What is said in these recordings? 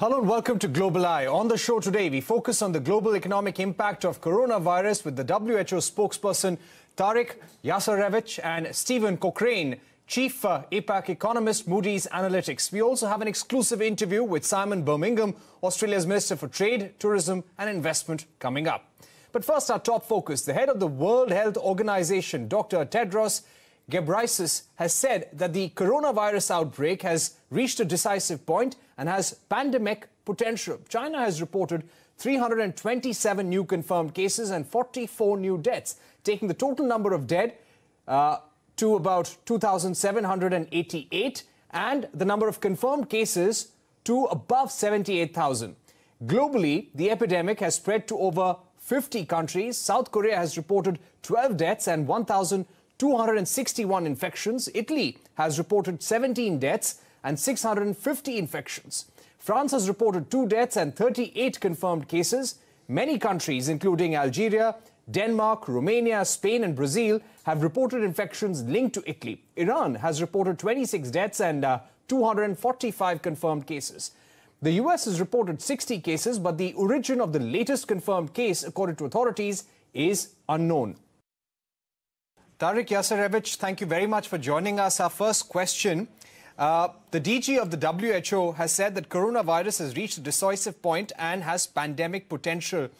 Hello and welcome to Global Eye. On the show today, we focus on the global economic impact of coronavirus with the WHO spokesperson Tarek Yasarevich and Stephen Cochrane, Chief APAC Economist, Moody's Analytics. We also have an exclusive interview with Simon Birmingham, Australia's Minister for Trade, Tourism and Investment, coming up. But first, our top focus. The head of the World Health Organization, Dr. Tedros Ghebreyesus, has said that the coronavirus outbreak has reached a decisive point and has pandemic potential. China has reported 327 new confirmed cases and 44 new deaths, taking the total number of dead to about 2,788 and the number of confirmed cases to above 78,000. Globally, the epidemic has spread to over 50 countries. South Korea has reported 12 deaths and 1,261 infections. Italy has reported 17 deaths and 650 infections. France has reported 2 deaths and 38 confirmed cases. Many countries, including Algeria, Denmark, Romania, Spain and Brazil, have reported infections linked to Italy. Iran has reported 26 deaths and 245 confirmed cases. The US has reported 60 cases, but the origin of the latest confirmed case, according to authorities, is unknown. Tarek Yasarevich, thank you very much for joining us. Our first question. The DG of the WHO has said that coronavirus has reached a decisive point and has pandemic potential.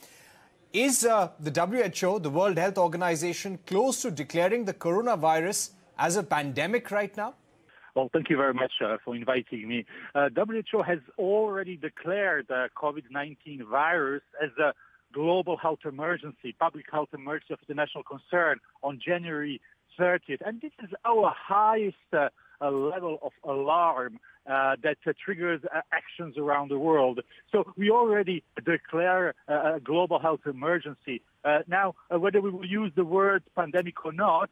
Is the WHO, the World Health Organization, close to declaring the coronavirus as a pandemic right now? Well, thank you very much for inviting me. WHO has already declared the COVID-19 virus as a global health emergency, public health emergency of international concern on January 30th. And this is our highest level of alarm that triggers actions around the world. So we already declare a global health emergency. Now, whether we will use the word pandemic or not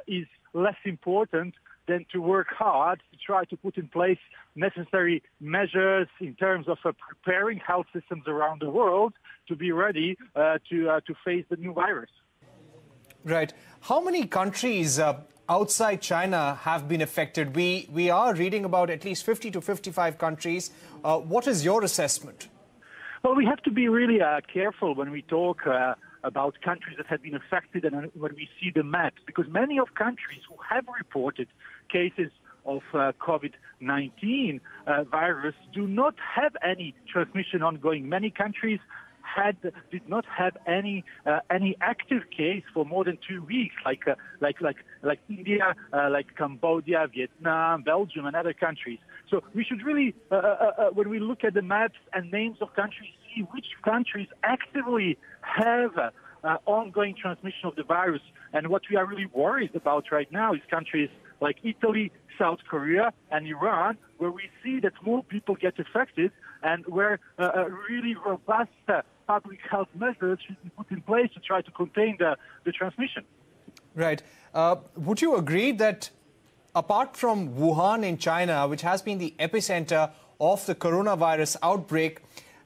is less important than to work hard to try to put in place necessary measures in terms of preparing health systems around the world to be ready to face the new virus. Right. How many countries outside China have been affected? We are reading about at least 50 to 55 countries. What is your assessment? Well, we have to be really careful when we talk about countries that have been affected and when we see the maps, because many of countries who have reported cases of COVID-19 virus do not have any transmission ongoing. Many countries did not have any active case for more than 2 weeks, like India, like Cambodia, Vietnam, Belgium, and other countries. So we should really, when we look at the maps and names of countries, see which countries actively have ongoing transmission of the virus. And what we are really worried about right now is countries like Italy, South Korea, and Iran, where we see that more people get affected and where really robust public health measures should be put in place to try to contain the transmission. Right. Would you agree that apart from Wuhan in China, which has been the epicenter of the coronavirus outbreak,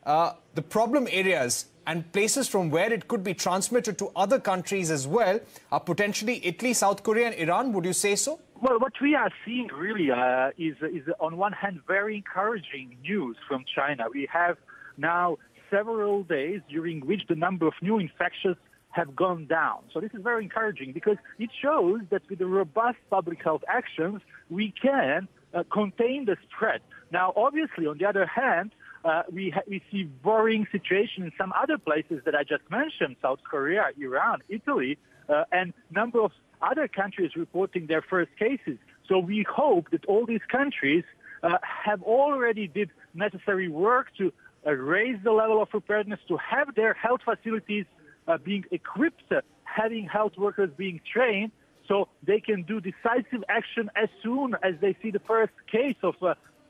the problem areas and places from where it could be transmitted to other countries as well are potentially Italy, South Korea and Iran? Would you say so? Well, what we are seeing really is on one hand very encouraging news from China. We have now several days during which the number of new infections have gone down. So this is very encouraging because it shows that with the robust public health actions, we can contain the spread. Now, obviously, on the other hand, we see worrying situation in some other places that I just mentioned, South Korea, Iran, Italy, and number of other countries reporting their first cases. So we hope that all these countries have already did necessary work to raise the level of preparedness, to have their health facilities being equipped, having health workers being trained, so they can do decisive action as soon as they see the first case of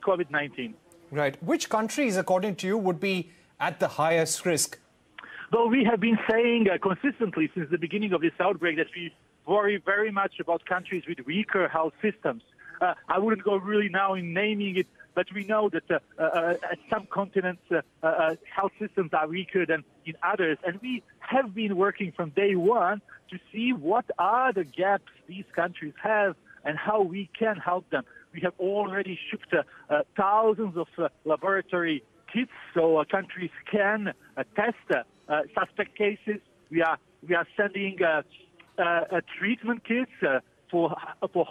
COVID-19. Right. Which countries, according to you, would be at the highest risk? Well, we have been saying consistently since the beginning of this outbreak that we worry very much about countries with weaker health systems. I wouldn't go really now in naming it, but we know that at some continents health systems are weaker than in others. And we have been working from day one to see what are the gaps these countries have and how we can help them. We have already shipped thousands of laboratory kits so countries can test suspect cases. We are sending treatment kits for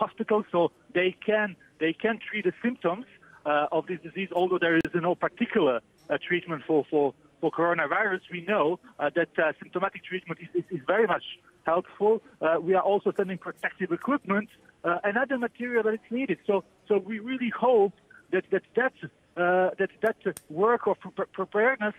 hospitals so they can treat the symptoms of this disease. Although there is no particular treatment for coronavirus, we know that symptomatic treatment is very much helpful. We are also sending protective equipment and other material that is needed. So we really hope that work of preparedness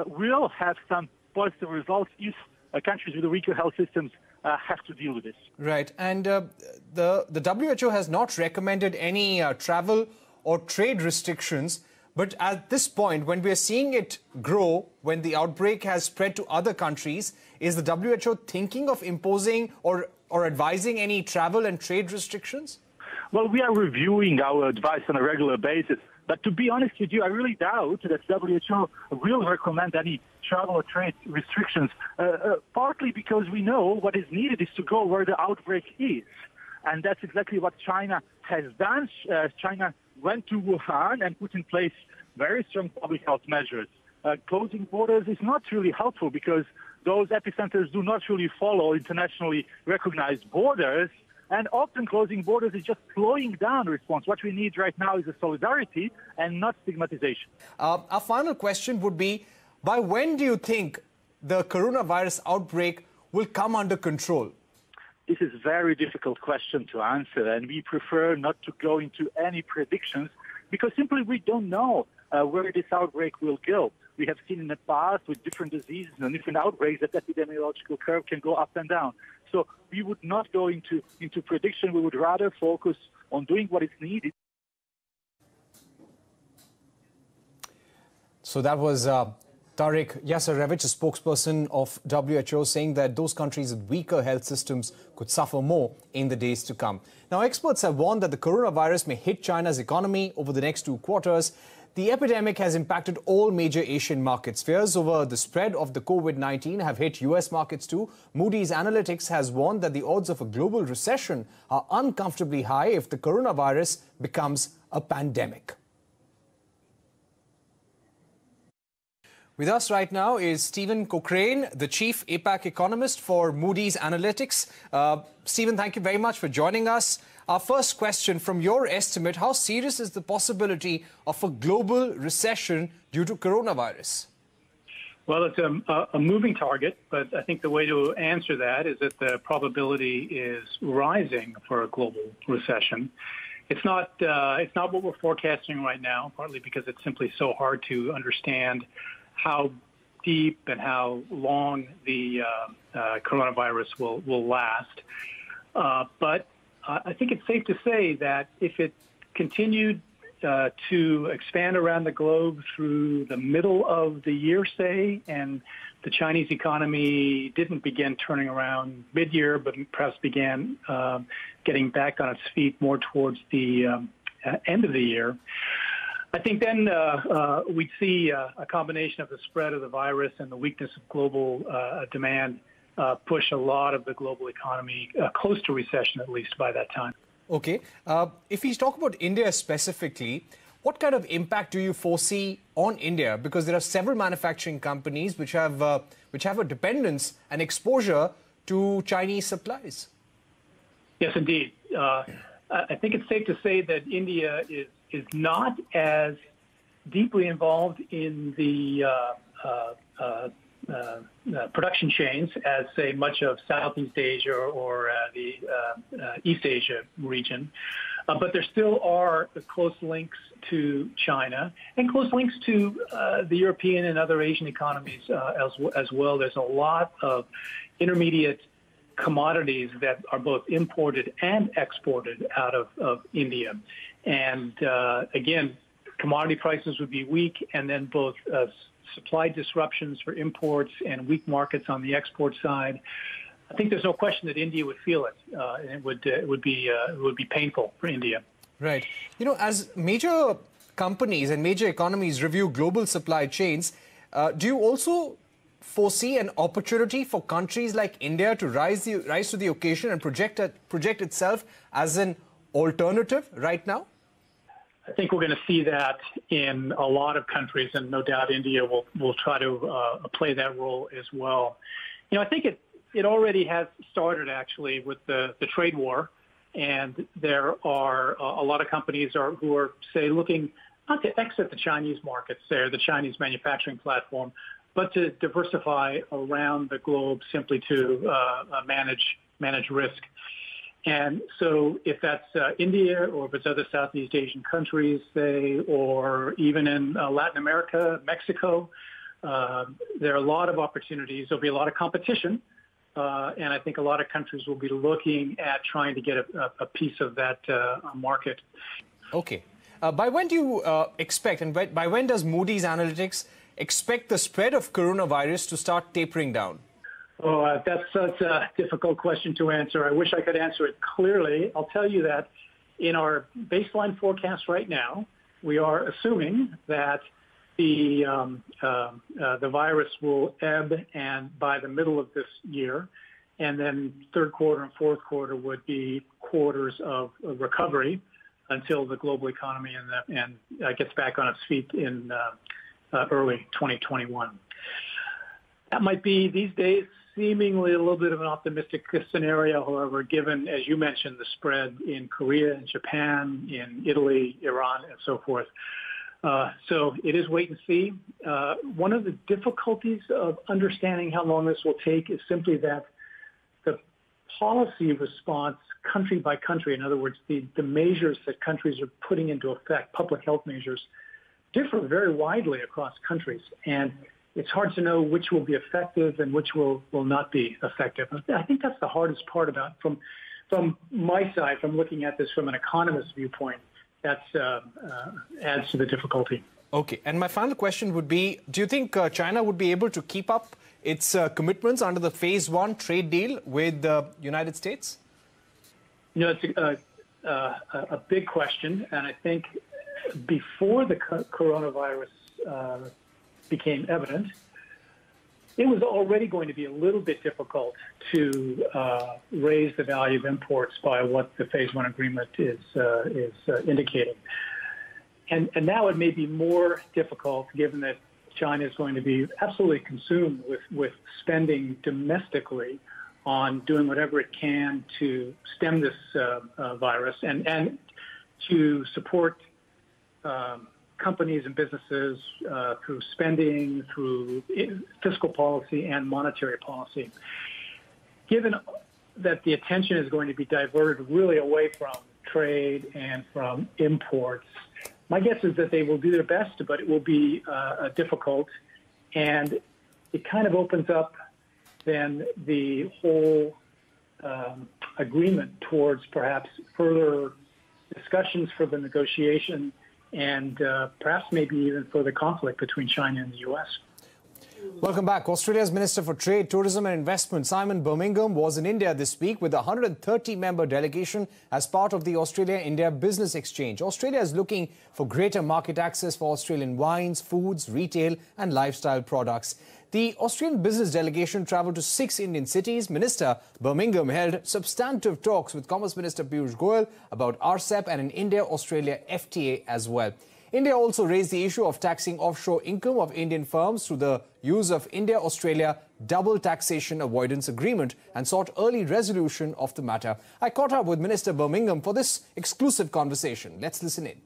will have some positive results if countries with weaker health systems have to deal with this. Right. And the WHO has not recommended any travel or trade restrictions. But at this point, when we are seeing it grow, when the outbreak has spread to other countries, is the WHO thinking of imposing or advising any travel and trade restrictions? Well, we are reviewing our advice on a regular basis. But to be honest with you, I really doubt that WHO will recommend any travel or trade restrictions, partly because we know what is needed is to go where the outbreak is. And that's exactly what China has done. China went to Wuhan and put in place very strong public health measures. Closing borders is not really helpful because those epicenters do not really follow internationally recognized borders. And often closing borders is just slowing down response. What we need right now is a solidarity and not stigmatization. Our final question would be, by when do you think the coronavirus outbreak will come under control? This is a very difficult question to answer, and we prefer not to go into any predictions because simply we don't know where this outbreak will go. We have seen in the past with different diseases and different outbreaks that epidemiological curve can go up and down. So we would not go into prediction. We would rather focus on doing what is needed. So that was Tarek Yasarevich, a spokesperson of WHO, saying that those countries with weaker health systems could suffer more in the days to come. Now, experts have warned that the coronavirus may hit China's economy over the next 2 quarters. The epidemic has impacted all major Asian markets. Fears over the spread of the COVID-19 have hit US markets too. Moody's Analytics has warned that the odds of a global recession are uncomfortably high if the coronavirus becomes a pandemic. With us right now is Stephen Cochrane, the chief APAC economist for Moody's Analytics. Stephen, thank you very much for joining us. Our first question, from your estimate, how serious is the possibility of a global recession due to coronavirus? Well, it's a moving target, but I think the way to answer that is that the probability is rising for a global recession. It's not what we're forecasting right now, partly because it's simply so hard to understand how deep and how long the coronavirus will last. But I think it's safe to say that if it continued to expand around the globe through the middle of the year, say, and the Chinese economy didn't begin turning around mid-year, but perhaps began getting back on its feet more towards the end of the year, I think then we'd see a combination of the spread of the virus and the weakness of global demand push a lot of the global economy close to recession, at least by that time. Okay. If we talk about India specifically, what kind of impact do you foresee on India? Because there are several manufacturing companies which have a dependence and exposure to Chinese supplies. Yes, indeed. I think it's safe to say that India is not as deeply involved in the production chains as, say, much of Southeast Asia or the East Asia region. But there still are close links to China and close links to the European and other Asian economies as well. There's a lot of intermediate commodities that are both imported and exported out of India. And again, commodity prices would be weak, and then both supply disruptions for imports and weak markets on the export side. I think there's no question that India would feel it, and it would be painful for India. Right. You know, as major companies and major economies review global supply chains, do you also foresee an opportunity for countries like India to rise to the occasion and project itself as an alternative right now? I think we're going to see that in a lot of countries, and no doubt India will try to play that role as well. I think it already has started, actually, with the trade war, and there are a lot of companies who are, say, looking not to exit the Chinese markets there, the Chinese manufacturing platform, but to diversify around the globe simply to manage risk. And so if that's India or if it's other Southeast Asian countries, say, or even in Latin America, Mexico, there are a lot of opportunities. There'll be a lot of competition. And I think a lot of countries will be looking at trying to get a piece of that market. Okay. By when do you expect, and by when does Moody's Analytics expect the spread of coronavirus to start tapering down? Oh, that's such a difficult question to answer. I wish I could answer it clearly. I'll tell you that in our baseline forecast right now, we are assuming that the virus will ebb and by the middle of this year, and then third quarter and fourth quarter would be quarters of recovery until the global economy and gets back on its feet in early 2021. That might be these days seemingly a little bit of an optimistic scenario, however, given, as you mentioned, the spread in Korea and Japan, in Italy, Iran, and so forth. So it is wait and see. One of the difficulties of understanding how long this will take is simply that the policy response country by country, in other words, the measures that countries are putting into effect, public health measures, differ very widely across countries. And it's hard to know which will be effective and which will not be effective. I think that's the hardest part about from my side, from looking at this from an economist's viewpoint. That adds to the difficulty. Okay. And my final question would be, do you think China would be able to keep up its commitments under the Phase 1 trade deal with the United States? It's a big question. And I think before the coronavirus became evident, it was already going to be a little bit difficult to raise the value of imports by what the Phase 1 agreement is indicating. And now it may be more difficult given that China is going to be absolutely consumed with spending domestically on doing whatever it can to stem this virus and to support companies and businesses through spending, through fiscal policy and monetary policy. Given that the attention is going to be diverted really away from trade and from imports, my guess is that they will do their best, but it will be difficult. And it kind of opens up then the whole agreement towards perhaps further discussions for the negotiation and perhaps maybe even further conflict between China and the U.S. Welcome back. Australia's Minister for Trade, Tourism and Investment, Simon Birmingham, was in India this week with a 130-member delegation as part of the Australia-India Business Exchange. Australia is looking for greater market access for Australian wines, foods, retail and lifestyle products. The Australian business delegation travelled to 6 Indian cities. Minister Birmingham held substantive talks with Commerce Minister Piyush Goyal about RCEP and an India-Australia FTA as well. India also raised the issue of taxing offshore income of Indian firms through the use of India-Australia double taxation avoidance agreement and sought early resolution of the matter. I caught up with Minister Birmingham for this exclusive conversation. Let's listen in.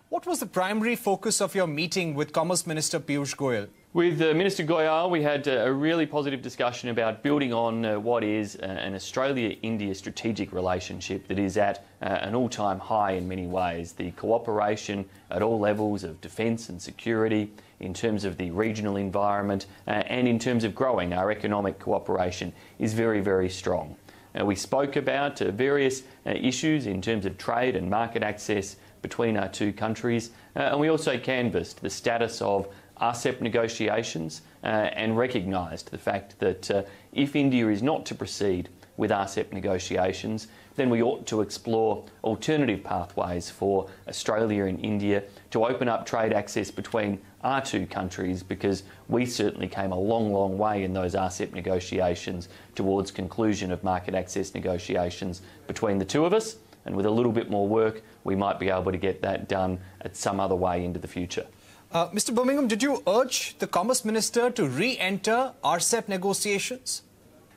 What was the primary focus of your meeting with Commerce Minister Piyush Goyal? With Minister Goyal, we had a really positive discussion about building on what is an Australia-India strategic relationship that is at an all-time high in many ways. The cooperation at all levels of defence and security, in terms of the regional environment and in terms of growing our economic cooperation is very, very strong. We spoke about various issues in terms of trade and market access between our two countries, and we also canvassed the status of RCEP negotiations and recognised the fact that if India is not to proceed with RCEP negotiations, then we ought to explore alternative pathways for Australia and India to open up trade access between our two countries, because we certainly came a long, long way in those RCEP negotiations towards conclusion of market access negotiations between the two of us. and with a little bit more work, we might be able to get that done at some other way into the future. Mr. Birmingham, did you urge the Commerce Minister to re-enter RCEP negotiations?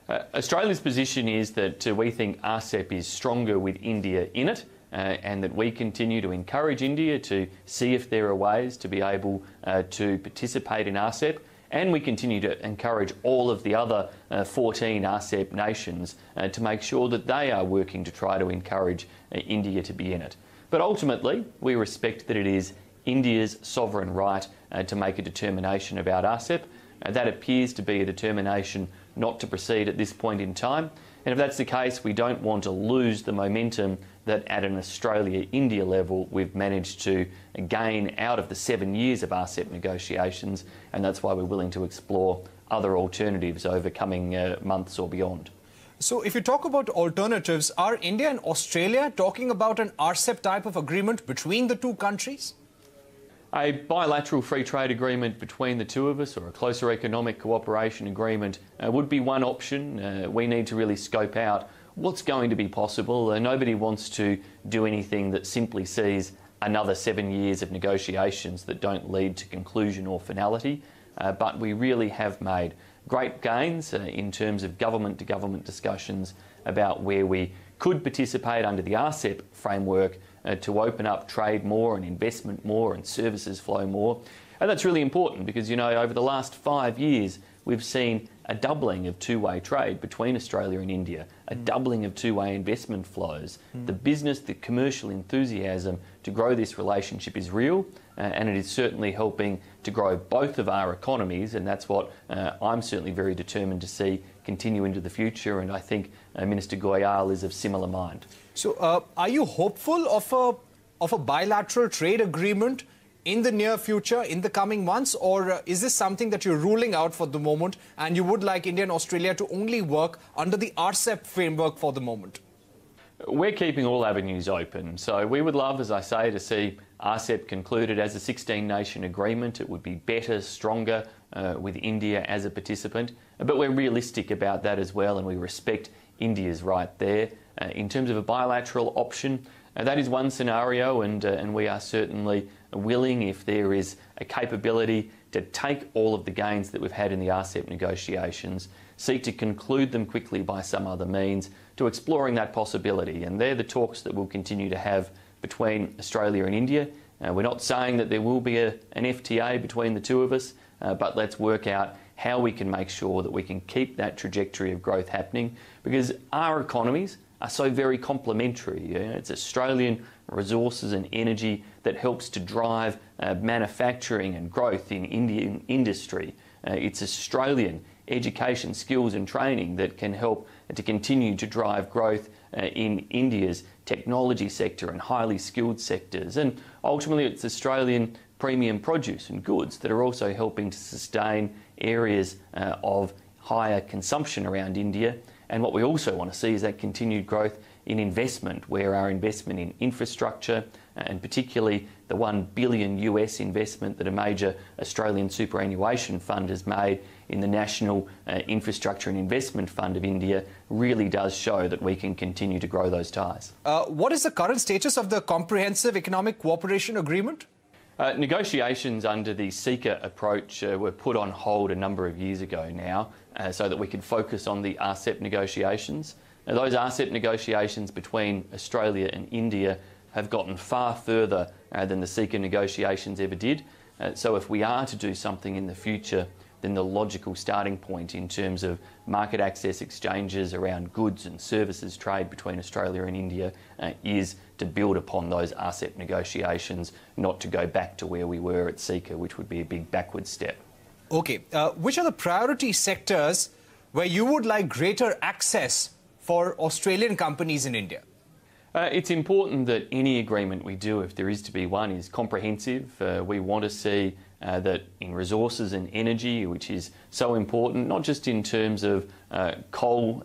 Australia's position is that we think RCEP is stronger with India in it, and that we continue to encourage India to see if there are ways to be able to participate in RCEP, and we continue to encourage all of the other 14 RCEP nations to make sure that they are working to try to encourage India to be in it. But ultimately, we respect that it is India's sovereign right to make a determination about RCEP. That appears to be a determination not to proceed at this point in time. And if that's the case, we don't want to lose the momentum that at an Australia-India level we've managed to gain out of the 7 years of RCEP negotiations, and that's why we're willing to explore other alternatives over coming months or beyond. So if you talk about alternatives, are India and Australia talking about an RCEP type of agreement between the two countries? A bilateral free trade agreement between the two of us, or a closer economic cooperation agreement, would be one option. We need to really scope out what's going to be possible. Nobody wants to do anything that simply sees another 7 years of negotiations that don't lead to conclusion or finality. But we really have made great gains in terms of government-to-government discussions about where we could participate under the RCEP framework to open up trade more and investment more and services flow more. And that's really important because, you know, over the last 5 years, we've seen a doubling of two-way trade between Australia and India, a doubling of two-way investment flows. The business, the commercial enthusiasm to grow this relationship is real, and it is certainly helping to grow both of our economies, and that's what I'm certainly very determined to see continue into the future, and I think Minister Goyal is of similar mind. So are you hopeful of a bilateral trade agreement in the near future, in the coming months, or is this something that you're ruling out for the moment and you would like India and Australia to only work under the RCEP framework for the moment? We're keeping all avenues open. So we would love, as I say, to see RCEP concluded as a 16-nation agreement. It would be better, stronger with India as a participant. But we're realistic about that as well, and we respect India's right there. In terms of a bilateral option, that is one scenario, and we are certainly willing, if there is a capability, to take all of the gains that we've had in the RCEP negotiations, seek to conclude them quickly by some other means, to exploring that possibility. And they're the talks that we'll continue to have between Australia and India. We're not saying that there will be an FTA between the two of us, but let's work out how we can make sure that we can keep that trajectory of growth happening, because our economies are so very complementary. You know, it's Australian resources and energy that helps to drive manufacturing and growth in Indian industry. It's Australian education, skills and training that can help to continue to drive growth in India's technology sector and highly skilled sectors. And ultimately it's Australian premium produce and goods that are also helping to sustain areas of higher consumption around India. And what we also want to see is that continued growth in investment, where our investment in infrastructure, and particularly the $1 billion US investment that a major Australian superannuation fund has made in the National Infrastructure and Investment Fund of India, really does show that we can continue to grow those ties. What is the current status of the Comprehensive Economic Cooperation Agreement? Negotiations under the CECA approach were put on hold a number of years ago now, so that we could focus on the RCEP negotiations. Now, those RCEP negotiations between Australia and India have gotten far further than the CECA negotiations ever did. So if we are to do something in the future, then the logical starting point in terms of market access exchanges around goods and services trade between Australia and India is to build upon those RCEP negotiations, not to go back to where we were at CECA, which would be a big backward step. Okay. Which are the priority sectors where you would like greater access for Australian companies in India? It's important that any agreement we do, if there is to be one, is comprehensive. We want to see that in resources and energy, which is so important, not just in terms of coal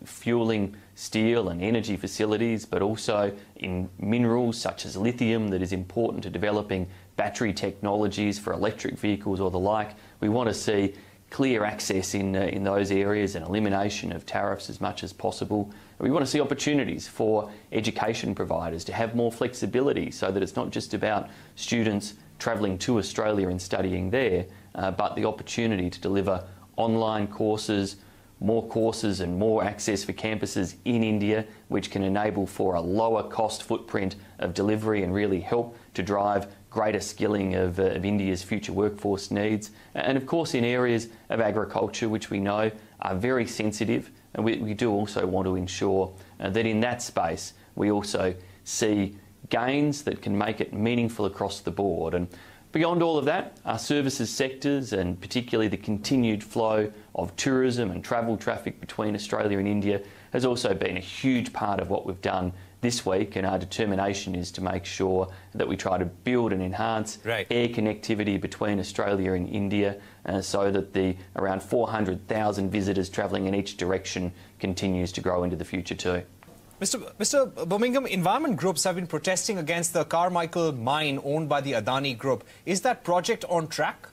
fueling steel and energy facilities, but also in minerals such as lithium that is important to developing battery technologies for electric vehicles or the like. We want to see clear access in those areas and elimination of tariffs as much as possible. We want to see opportunities for education providers to have more flexibility so that it's not just about students travelling to Australia and studying there, but the opportunity to deliver online courses, more courses and more access for campuses in India, which can enable for a lower cost footprint of delivery and really help to drive greater skilling of India's future workforce needs. And of course in areas of agriculture, which we know are very sensitive, and we do also want to ensure that in that space we also see gains that can make it meaningful across the board. And beyond all of that, our services sectors and particularly the continued flow of tourism and travel traffic between Australia and India has also been a huge part of what we've done this week, and our determination is to make sure that we try to build and enhance air connectivity between Australia and India so that the around 400,000 visitors travelling in each direction continues to grow into the future too. Mr. Birmingham, environment groups have been protesting against the Carmichael mine owned by the Adani Group. Is that project on track?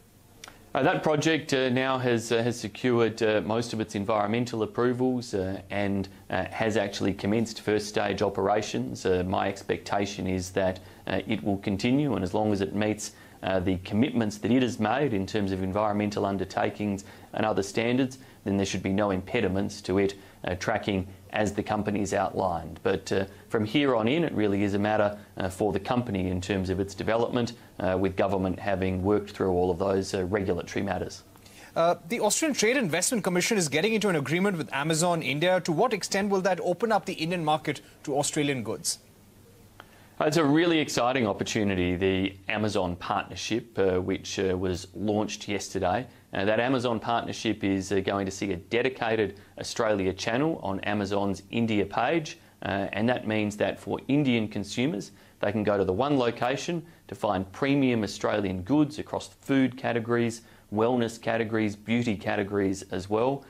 That project now has secured most of its environmental approvals and has actually commenced first stage operations. My expectation is that it will continue, and as long as it meets the commitments that it has made in terms of environmental undertakings and other standards, then there should be no impediments to it tracking as the company's outlined. But from here on in, it really is a matter for the company in terms of its development, with government having worked through all of those regulatory matters. The Australian Trade Investment Commission is getting into an agreement with Amazon India. To what extent will that open up the Indian market to Australian goods? It's a really exciting opportunity, the Amazon partnership, which was launched yesterday. That Amazon partnership is going to see a dedicated Australia channel on Amazon's India page, and that means that for Indian consumers, they can go to the one location to find premium Australian goods across food categories, wellness categories, beauty categories as well.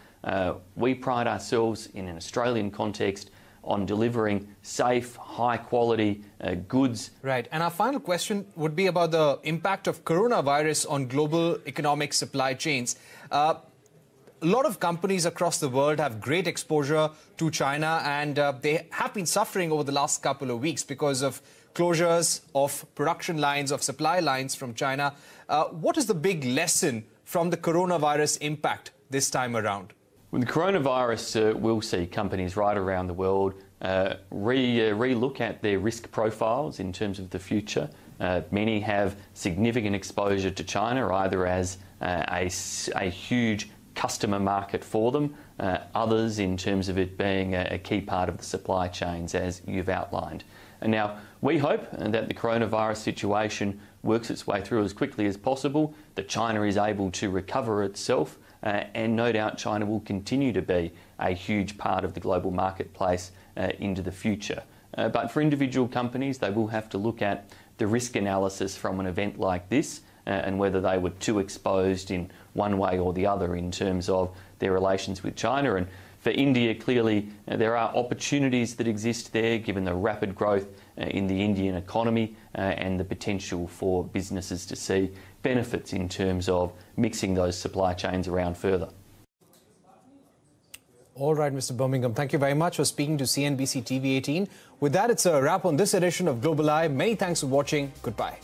We pride ourselves in an Australian context on delivering safe, high-quality goods. Right. And our final question would be about the impact of coronavirus on global economic supply chains. A lot of companies across the world have great exposure to China, and they have been suffering over the last couple of weeks because of closures of production lines, of supply lines from China. What is the big lesson from the coronavirus impact this time around? With the coronavirus, we'll see companies right around the world re-look at their risk profiles in terms of the future. Many have significant exposure to China, either as a huge customer market for them, others in terms of it being a key part of the supply chains, as you've outlined. And now, we hope that the coronavirus situation works its way through as quickly as possible, that China is able to recover itself, and no doubt China will continue to be a huge part of the global marketplace into the future. But for individual companies, they will have to look at the risk analysis from an event like this and whether they were too exposed in one way or the other in terms of their relations with China. And for India, clearly, there are opportunities that exist there given the rapid growth in the Indian economy and the potential for businesses to see benefits in terms of mixing those supply chains around further. All right, Mr. Birmingham, thank you very much for speaking to CNBC TV18. With that, it's a wrap on this edition of Global Eye. Many thanks for watching. Goodbye.